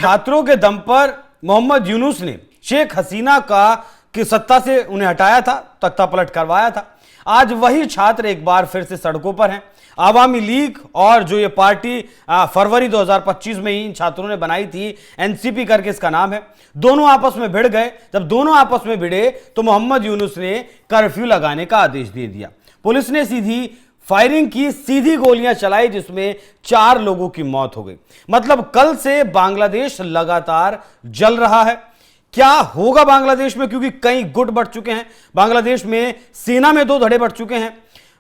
छात्रों के दम पर मोहम्मद यूनुस ने शेख हसीना का कि सत्ता से उन्हें हटाया था, तख्ता पलट करवाया था। आज वही छात्र एक बार फिर से सड़कों पर हैं। आवामी लीग और जो ये पार्टी फरवरी 2025 में ही इन छात्रों ने बनाई थी, एनसीपी करके इसका नाम है, दोनों आपस में भिड़ गए। जब दोनों आपस में भिड़े तो मोहम्मद यूनुस ने कर्फ्यू लगाने का आदेश दे दिया। पुलिस ने सीधी फायरिंग की, सीधी गोलियां चलाई, जिसमें 4 लोगों की मौत हो गई। मतलब कल से बांग्लादेश लगातार जल रहा है। क्या होगा बांग्लादेश में, क्योंकि कई गुट बढ़ चुके हैं। बांग्लादेश में सेना में 2 धड़े बढ़ चुके हैं।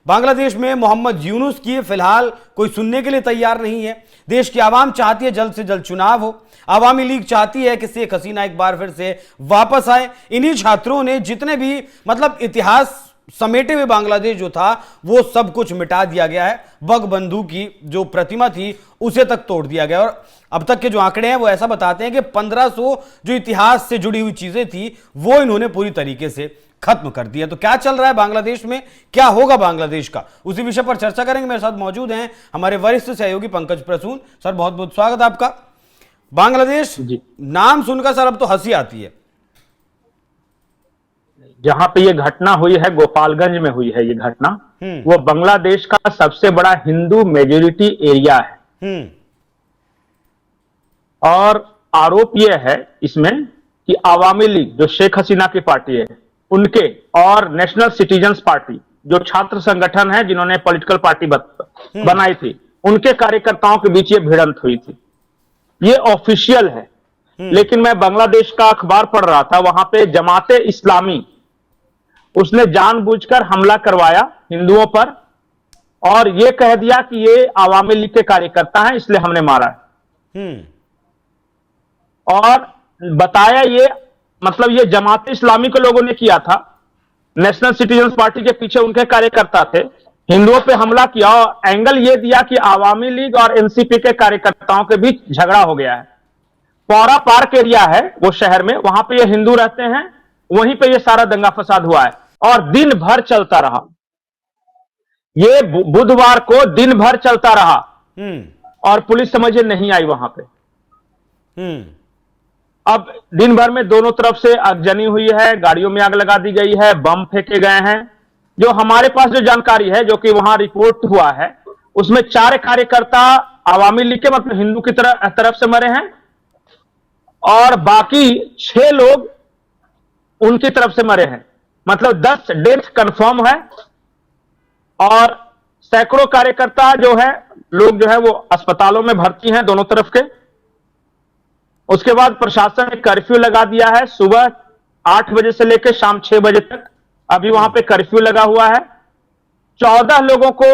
बांग्लादेश में मोहम्मद यूनुस की फिलहाल कोई सुनने के लिए तैयार नहीं है। देश की आवाम चाहती है जल्द से जल्द चुनाव हो। आवामी लीग चाहती है कि शेख हसीना एक बार फिर से वापस आए। इन्हीं छात्रों ने जितने भी मतलब इतिहास समेटे हुए बांग्लादेश जो था वो सब कुछ मिटा दिया गया है। बंगबंधु की जो प्रतिमा थी उसे तक तोड़ दिया गया। और अब तक के जो आंकड़े हैं वो ऐसा बताते हैं कि 1500 जो इतिहास से जुड़ी हुई चीजें थी वो इन्होंने पूरी तरीके से खत्म कर दिया। तो क्या चल रहा है बांग्लादेश में, क्या होगा बांग्लादेश का, उसी विषय पर चर्चा करेंगे। मेरे साथ मौजूद हैं हमारे वरिष्ठ सहयोगी पंकज प्रसून। सर बहुत बहुत स्वागत आपका। बांग्लादेश नाम सुनकर सर अब तो हंसी आती है। जहां पे ये घटना हुई है, गोपालगंज में हुई है ये घटना, वो बांग्लादेश का सबसे बड़ा हिंदू मेजोरिटी एरिया है। और आरोप यह है इसमें कि आवामी लीग जो शेख हसीना की पार्टी है उनके और नेशनल सिटीजन्स पार्टी जो छात्र संगठन है जिन्होंने पॉलिटिकल पार्टी बनाई थी, उनके कार्यकर्ताओं के बीच ये भिड़ंत हुई थी। ये ऑफिशियल है। लेकिन मैं बांग्लादेश का अखबार पढ़ रहा था, वहां पे जमाते इस्लामी उसने जानबूझकर हमला करवाया हिंदुओं पर और यह कह दिया कि ये आवामी लीग के कार्यकर्ता हैं इसलिए हमने मारा है। और बताया ये मतलब ये जमाते इस्लामी के लोगों ने किया था। नेशनल सिटीजन्स पार्टी के पीछे उनके कार्यकर्ता थे। हिंदुओं पे हमला किया और एंगल ये दिया कि आवामी लीग और एनसीपी के कार्यकर्ताओं के बीच झगड़ा हो गया है। पौरा पार्क एरिया है वो शहर में, वहां पे ये हिंदू रहते हैं, वहीं पे ये सारा दंगा फसाद हुआ है और दिन भर चलता रहा। ये बुधवार को दिन भर चलता रहा और पुलिस समझे नहीं आई वहां पे। अब दिन भर में दोनों तरफ से आगजनी हुई है, गाड़ियों में आग लगा दी गई है, बम फेंके गए हैं। जो हमारे पास जो जानकारी है, जो कि वहां रिपोर्ट हुआ है, उसमें 4 कार्यकर्ता आवामी लीग के मतलब हिंदू की तरफ से मरे हैं और बाकी 6 लोग उनकी तरफ से मरे हैं। मतलब 10 डेथ कंफर्म है और सैकड़ों कार्यकर्ता जो है लोग जो है वो अस्पतालों में भर्ती हैं दोनों तरफ के। उसके बाद प्रशासन ने कर्फ्यू लगा दिया है सुबह 8 बजे से लेकर शाम 6 बजे तक। अभी वहां पे कर्फ्यू लगा हुआ है। 14 लोगों को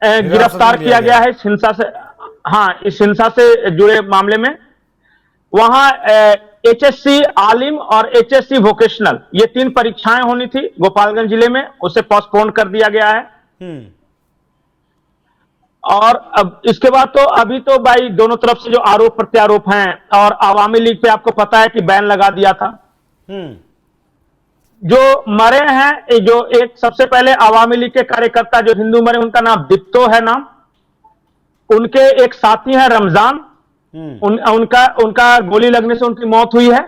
गिरफ्तार किया गया है इस हिंसा से, हाँ, इस हिंसा से जुड़े मामले में। वहां एचएससी आलिम और एचएससी वोकेशनल ये 3 परीक्षाएं होनी थी गोपालगंज जिले में, उसे पोस्टपोन कर दिया गया है। और अब इसके बाद तो अभी तो भाई दोनों तरफ से जो आरोप प्रत्यारोप हैं और आवामी लीग पे आपको पता है कि बैन लगा दिया था। जो मरे हैं, जो एक सबसे पहले आवामी लीग के कार्यकर्ता जो हिंदू मरे उनका नाम दिप्तो है नाम, उनके एक साथी हैं रमजान, उनका गोली लगने से उनकी मौत हुई है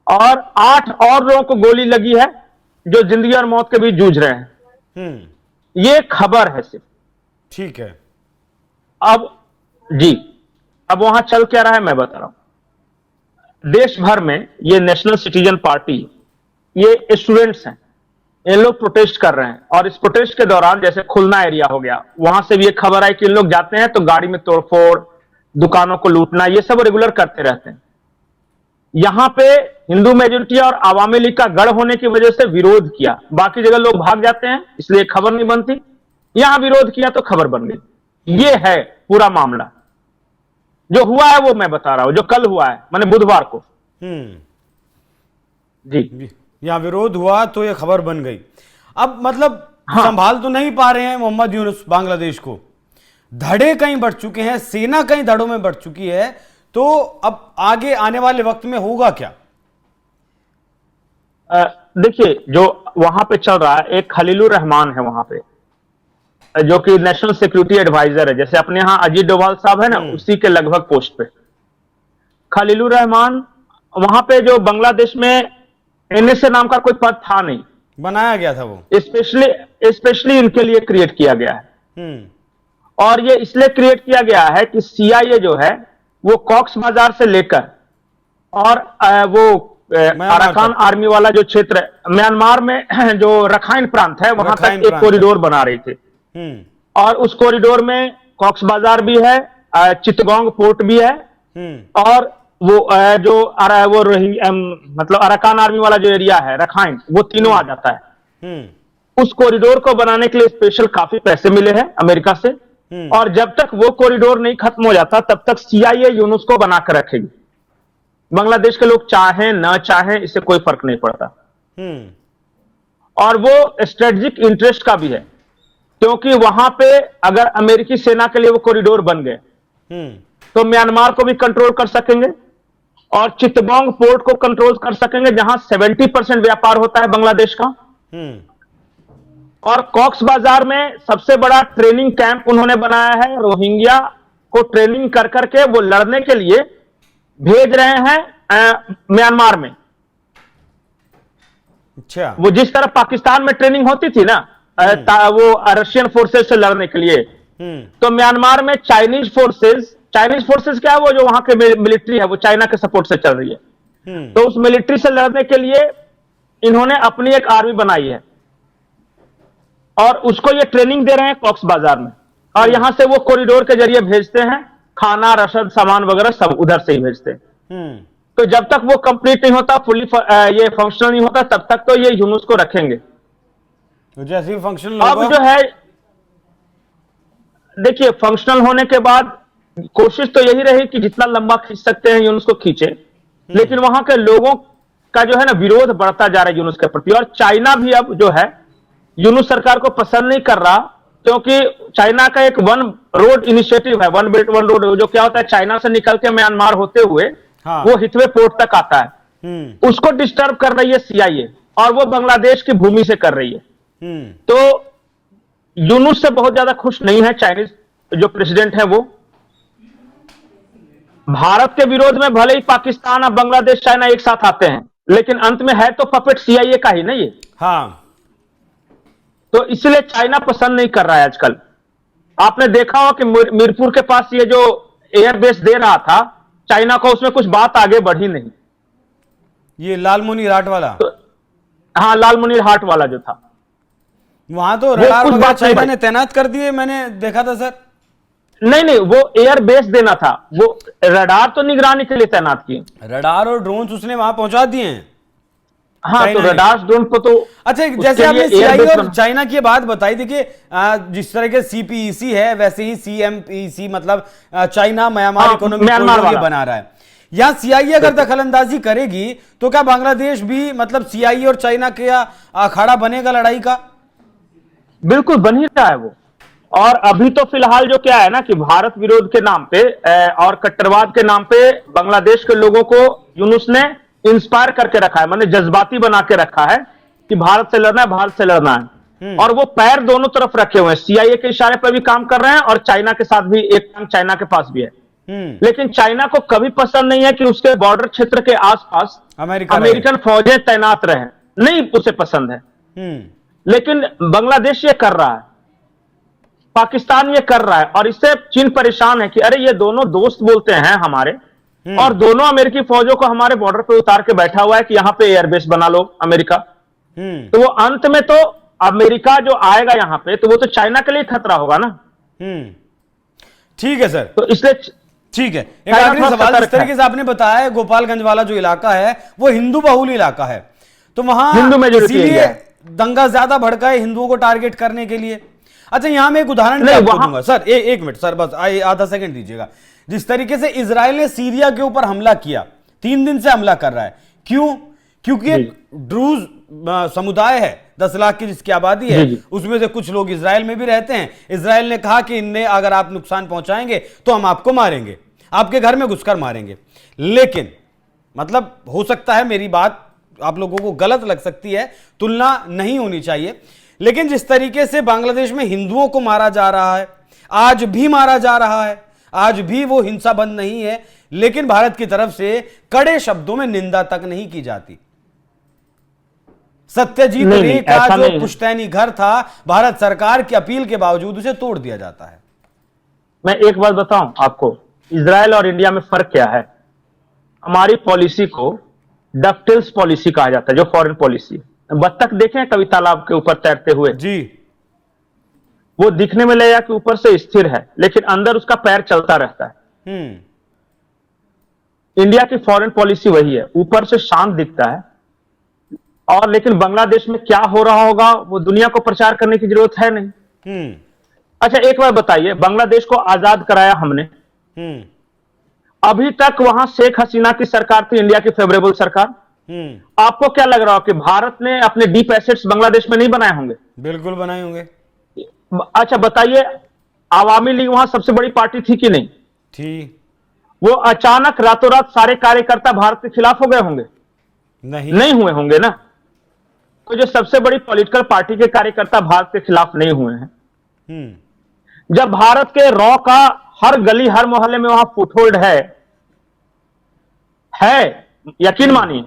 और 8 और लोगों को गोली लगी है जो जिंदगी और मौत के बीच जूझ रहे हैं। ये खबर है सिर्फ। ठीक है। अब वहां चल क्या रहा है मैं बता रहा हूं। देश भर में ये नेशनल सिटीजन पार्टी, ये स्टूडेंट्स हैं, ये लोग प्रोटेस्ट कर रहे हैं और इस प्रोटेस्ट के दौरान जैसे खुलना एरिया हो गया, वहां से भी ये खबर आई कि इन लोग जाते हैं तो गाड़ी में तोड़फोड़, दुकानों को लूटना, ये सब रेगुलर करते रहते हैं। यहां पे हिंदू मेजोरिटी और आवामी लीग का गढ़ होने की वजह से विरोध किया। बाकी जगह लोग भाग जाते हैं इसलिए खबर नहीं बनती, यहां विरोध किया तो खबर बन गई। ये है पूरा मामला। जो हुआ है वो मैं बता रहा हूं, जो कल हुआ है माने बुधवार को। जी, यहां विरोध हुआ तो ये खबर बन गई। अब मतलब संभाल तो नहीं पा रहे हैं मोहम्मद यूनुस बांग्लादेश को। धड़े कहीं बढ़ चुके हैं, सेना कहीं धड़ों में बढ़ चुकी है, तो अब आगे आने वाले वक्त में होगा क्या? देखिए जो वहां पे चल रहा है, एक खलीलुर रहमान है वहां पे जो कि नेशनल सिक्योरिटी एडवाइजर है, जैसे अपने यहां अजीत डोभाल साहब है ना, उसी के लगभग पोस्ट पे। खलीलुर रहमान, वहां पे जो बांग्लादेश में एनएसए नाम का कोई पद था नहीं, बनाया गया था वो। स्पेशली इनके लिए क्रिएट किया गया है। और ये इसलिए क्रिएट किया गया है कि सीआईए जो है वो कॉक्स बाजार से लेकर और वो अराकान आर्मी वाला जो क्षेत्र है म्यांमार में जो रखाइन प्रांत है वहां तक एक कॉरिडोर बना रही थी। और उस कॉरिडोर में कॉक्स बाजार भी है, चिटगोंग पोर्ट भी है, और वो मतलब अराकान आर्मी वाला जो एरिया है रखाइन, वो तीनों आ जाता है। उस कॉरिडोर को बनाने के लिए स्पेशल काफी पैसे मिले हैं अमेरिका से, और जब तक वो कॉरिडोर नहीं खत्म हो जाता तब तक सीआईए यूनुस को बनाकर रखेगी। बांग्लादेश के लोग चाहें ना चाहें इससे कोई फर्क नहीं पड़ता। और वो स्ट्रेटेजिक इंटरेस्ट का भी है, क्योंकि वहां पे अगर अमेरिकी सेना के लिए वो कॉरिडोर बन गए तो म्यांमार को भी कंट्रोल कर सकेंगे और चिटगोंग पोर्ट को कंट्रोल कर सकेंगे, जहां 70% व्यापार होता है बांग्लादेश का। और कॉक्स बाजार में सबसे बड़ा ट्रेनिंग कैंप उन्होंने बनाया है। रोहिंग्या को ट्रेनिंग कर करके वो लड़ने के लिए भेज रहे हैं म्यांमार में। अच्छा, वो जिस तरह पाकिस्तान में ट्रेनिंग होती थी ना वो रशियन फोर्सेस से लड़ने के लिए, तो म्यांमार में चाइनीज फोर्सेस क्या है, वो जो वहां के मिलिट्री है वो चाइना के सपोर्ट से चल रही है। तो उस मिलिट्री से लड़ने के लिए इन्होंने अपनी एक आर्मी बनाई है और उसको ये ट्रेनिंग दे रहे हैं कॉक्स बाजार में, और यहां से वो कॉरिडोर के जरिए भेजते हैं खाना, रसद, सामान वगैरह सब उधर से ही भेजते हैं। तो जब तक वो कंप्लीट नहीं होता, फुली ये फंक्शनल नहीं होता, तब तक तो ये यूनुस को रखेंगे। तो जैसे फंक्शनल अब जो है देखिए, फंक्शनल होने के बाद कोशिश तो यही रही कि जितना लंबा खींच सकते हैं यूनुस को खींचे, लेकिन वहां के लोगों का जो है ना विरोध बढ़ता जा रहा है यूनुस के प्रति। और चाइना भी अब जो है यूनुस सरकार को पसंद नहीं कर रहा, क्योंकि चाइना का एक वन रोड इनिशिएटिव है, वन बेल्ट वन रोड, जो क्या होता है चाइना से निकल के म्यांमार होते हुए वो हितवे पोर्ट तक आता है, उसको डिस्टर्ब कर रही है सीआईए, और वो बांग्लादेश की भूमि से कर रही है। तो यूनुस से बहुत ज्यादा खुश नहीं है चाइनीज जो प्रेसिडेंट है। वो भारत के विरोध में भले ही पाकिस्तान और बांग्लादेश चाइना एक साथ आते हैं, लेकिन अंत में है तो पपेट सीआईए का ही नहीं है। हाँ, तो इसलिए चाइना पसंद नहीं कर रहा है आजकल। आपने देखा हो कि मीरपुर के पास ये जो एयरबेस दे रहा था चाइना को, उसमें कुछ बात आगे बढ़ी नहीं। ये लालमुनीर हाट वाला, तो, हाँ, लालमुनीर हाट वाला जो था, वहां तो रडार वगैरह चाइना ने तैनात कर दिए, मैंने देखा था सर। नहीं, वो एयरबेस देना था, वो रडार तो निगरानी के लिए तैनात किए, रडार और ड्रोन उसने वहां पहुंचा दिए हैं। हाँ, तो रडार ड्रोन को तो अच्छा, जैसे आपने सीआईए और चाइना की बात बताई, देखिए जिस तरह के सीपीईसी है वैसे ही सीएमपीईसी, मतलब चाइना म्यांमार इकोनॉमिक कॉरिडोर बना रहा है। यहां सीआईए अगर दखलंदाजी करेगी तो क्या बांग्लादेश भी, मतलब सीआईए और चाइना के अखाड़ा बनेगा लड़ाई का? बिल्कुल बन ही रहा है वो। और अभी तो फिलहाल जो क्या है ना कि भारत विरोध के नाम पे और कट्टरवाद के नाम पे बांग्लादेश के लोगों को यूनुस ने इंस्पायर करके रखा है, माने जज्बाती बना के रखा है कि भारत से लड़ना है, भारत से लड़ना है। और वो पैर दोनों तरफ रखे हुए हैं, सीआईए के इशारे पर भी काम कर रहे हैं और चाइना के साथ भी, एक टांग चाइना के पास भी है। लेकिन चाइना को कभी पसंद नहीं है कि उसके बॉर्डर क्षेत्र के आसपास अमेरिकन फौजें तैनात रहे, नहीं उसे पसंद है। लेकिन बांग्लादेश ये कर रहा है, पाकिस्तान ये कर रहा है, और इससे चीन परेशान है कि अरे ये दोनों दोस्त बोलते हैं हमारे, और दोनों अमेरिकी फौजों को हमारे बॉर्डर पे उतार के बैठा हुआ है कि यहां पे एयरबेस बना लो अमेरिका। तो वो अंत में तो अमेरिका जो आएगा यहां पे, तो वो तो चाइना के लिए खतरा होगा ना। ठीक है सर, तो इसलिए ठीक है। एक आखिरी सवाल, जिस तरीके से आपने बताया गोपालगंज वाला जो इलाका है वो हिंदू बहुल इलाका है, तो वहां हिंदू मेजॉरिटी इसीलिए दंगा ज्यादा भड़का है हिंदुओं को टारगेट करने के लिए। अच्छा, यहां मैं एक उदाहरण आपको दूंगा सर, एक मिनट सर, बस आधा सेकंड दीजिएगा। जिस तरीके से इजराइल ने सीरिया के ऊपर हमला किया, 3 दिन से हमला कर रहा है, क्यों? क्योंकि एक ड्रूज समुदाय है 10 लाख की जिसकी आबादी है, उसमें से कुछ लोग इजराइल में भी रहते हैं। इजराइल ने कहा कि इनने अगर आप नुकसान पहुंचाएंगे तो हम आपको मारेंगे, आपके घर में घुसकर मारेंगे। लेकिन मतलब हो सकता है मेरी बात आप लोगों को गलत लग सकती है, तुलना नहीं होनी चाहिए, लेकिन जिस तरीके से बांग्लादेश में हिंदुओं को मारा जा रहा है, आज भी मारा जा रहा है, आज भी वो हिंसा बंद नहीं है, लेकिन भारत की तरफ से कड़े शब्दों में निंदा तक नहीं की जाती। सत्यजीत रे का जो पुश्तैनी घर था, भारत सरकार की अपील के बावजूद उसे तोड़ दिया जाता है। मैं एक बात बताऊं आपको, इजराइल और इंडिया में फर्क क्या है। हमारी पॉलिसी को डकटेल्स पॉलिसी कहा जाता है, जो फॉरेन पॉलिसी। बत्तख देखें कभी तालाब के ऊपर तैरते हुए जी, वो दिखने में लगेगा कि ऊपर से स्थिर है, लेकिन अंदर उसका पैर चलता रहता है। इंडिया की फॉरेन पॉलिसी वही है, ऊपर से शांत दिखता है, और लेकिन बांग्लादेश में क्या हो रहा होगा वो दुनिया को प्रचार करने की जरूरत है नहीं। अच्छा एक बार बताइए, बांग्लादेश को आजाद कराया हमने, अभी तक वहां शेख हसीना की सरकार थी, इंडिया की फेवरेबल सरकार। आपको क्या लग रहा हो कि भारत ने अपने डीप एसेट्स बांग्लादेश में नहीं बनाए होंगे? बिल्कुल बनाए होंगे। अच्छा बताइए, आवामी लीग वहां सबसे बड़ी पार्टी थी कि नहीं थी? वो अचानक रातों रात सारे कार्यकर्ता भारत के खिलाफ हो गए होंगे? नहीं हुए होंगे ना। तो जो सबसे बड़ी पॉलिटिकल पार्टी के कार्यकर्ता भारत के खिलाफ नहीं हुए हैं, जब भारत के रॉ का हर गली हर मोहल्ले में वहां फुटहोल्ड है, यकीन मानिए,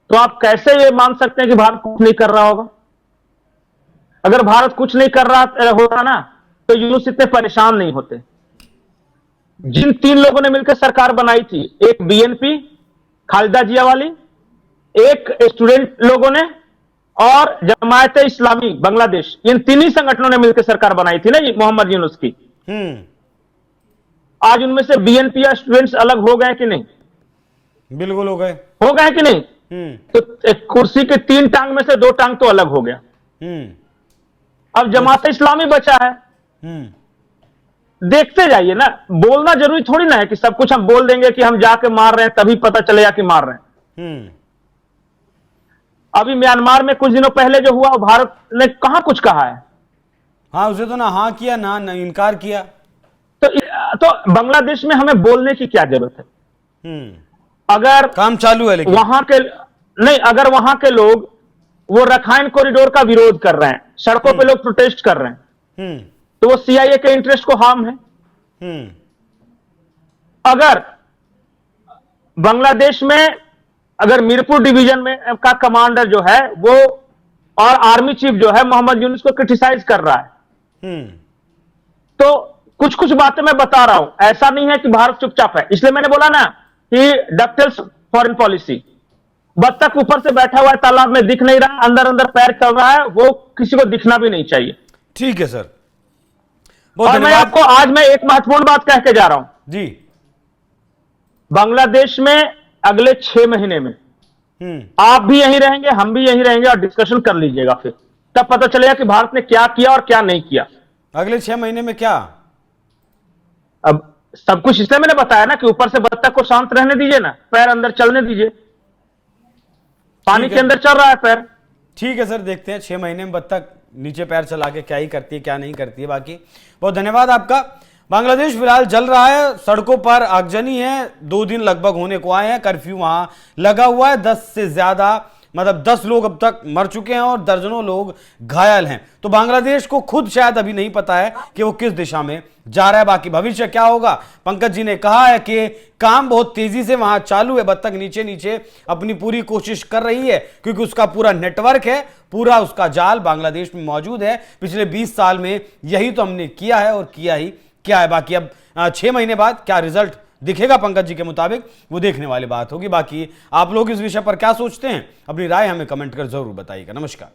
तो आप कैसे ये मान सकते हैं कि भारत कुछ नहीं कर रहा होगा? अगर भारत कुछ नहीं कर रहा होता ना, तो यूनुस इतने परेशान नहीं होते। जिन 3 लोगों ने मिलकर सरकार बनाई थी, एक बीएनपी खालिदा जिया वाली, एक स्टूडेंट लोगों ने, और जमायत इस्लामी बांग्लादेश, इन 3 ही संगठनों ने मिलकर सरकार बनाई थी ना मोहम्मद यूनुस की। आज उनमें से बीएनपी या स्टूडेंट्स अलग हो गए कि नहीं? बिल्कुल हो गए। हो गए कि नहीं? तो एक कुर्सी के 3 टांग में से 2 टांग तो अलग हो गया। अब जमात इस्लामी बचा है। देखते जाइए ना, बोलना जरूरी थोड़ी ना है कि सब कुछ हम बोल देंगे कि हम जाके मार रहे हैं तभी पता चलेगा कि मार रहे हैं। अभी म्यांमार में कुछ दिनों पहले जो हुआ, भारत ने कहां कुछ कहा है? हाँ, उसे तो ना हाँ किया ना इनकार किया। तो बांग्लादेश में हमें बोलने की क्या जरूरत है? अगर काम चालू है, लेकिन वहां के नहीं, अगर वहां के लोग वो रखाइन कॉरिडोर का विरोध कर रहे हैं, सड़कों पे लोग प्रोटेस्ट कर रहे हैं, तो वो सीआईए के इंटरेस्ट को हार्म है। अगर बांग्लादेश में अगर मीरपुर डिवीजन में का कमांडर जो है वो और आर्मी चीफ जो है मोहम्मद यूनुस को क्रिटिसाइज कर रहा है, तो कुछ कुछ बातें मैं बता रहा हूं, ऐसा नहीं है कि भारत चुपचाप है। इसलिए मैंने बोला ना कि डकटेल्स फॉरेन पॉलिसी। बत्तख ऊपर से बैठा हुआ है तालाब में, दिख नहीं रहा, अंदर अंदर पैर चल रहा है, वो किसी को दिखना भी नहीं चाहिए। ठीक है सर, और मैं आपको आज मैं एक महत्वपूर्ण बात कह के जा रहा हूं जी। बांग्लादेश में अगले 6 महीने में आप भी यहीं रहेंगे, हम भी यहीं रहेंगे, और डिस्कशन कर लीजिएगा, फिर तब पता चलेगा कि भारत ने क्या किया और क्या नहीं किया। अगले 6 महीने में क्या? अब सब कुछ इसलिए मैंने बताया ना कि ऊपर से बत्तख को शांत रहने दीजिए ना, पैर अंदर चलने दीजिए, पानी के अंदर चल रहा है पैर। ठीक है सर, देखते हैं 6 महीने में बत्तख नीचे पैर चला के क्या ही करती है क्या नहीं करती है। बाकी बहुत धन्यवाद आपका। बांग्लादेश फिलहाल जल रहा है, सड़कों पर आगजनी है, 2 दिन लगभग होने को आए हैं, कर्फ्यू वहां लगा हुआ है, 10 से ज्यादा 10 लोग अब तक मर चुके हैं और दर्जनों लोग घायल हैं। तो बांग्लादेश को खुद शायद अभी नहीं पता है कि वो किस दिशा में जा रहा है। बाकी भविष्य क्या होगा, पंकज जी ने कहा है कि काम बहुत तेजी से वहां चालू है, बत्तख नीचे नीचे अपनी पूरी कोशिश कर रही है, क्योंकि उसका पूरा नेटवर्क है, पूरा उसका जाल बांग्लादेश में मौजूद है। पिछले 20 साल में यही तो हमने किया है और किया ही क्या है। बाकी अब 6 महीने बाद क्या रिजल्ट दिखेगा पंकज जी के मुताबिक, वो देखने वाली बात होगी। बाकी आप लोग इस विषय पर क्या सोचते हैं, अपनी राय हमें कमेंट कर जरूर बताइएगा। नमस्कार।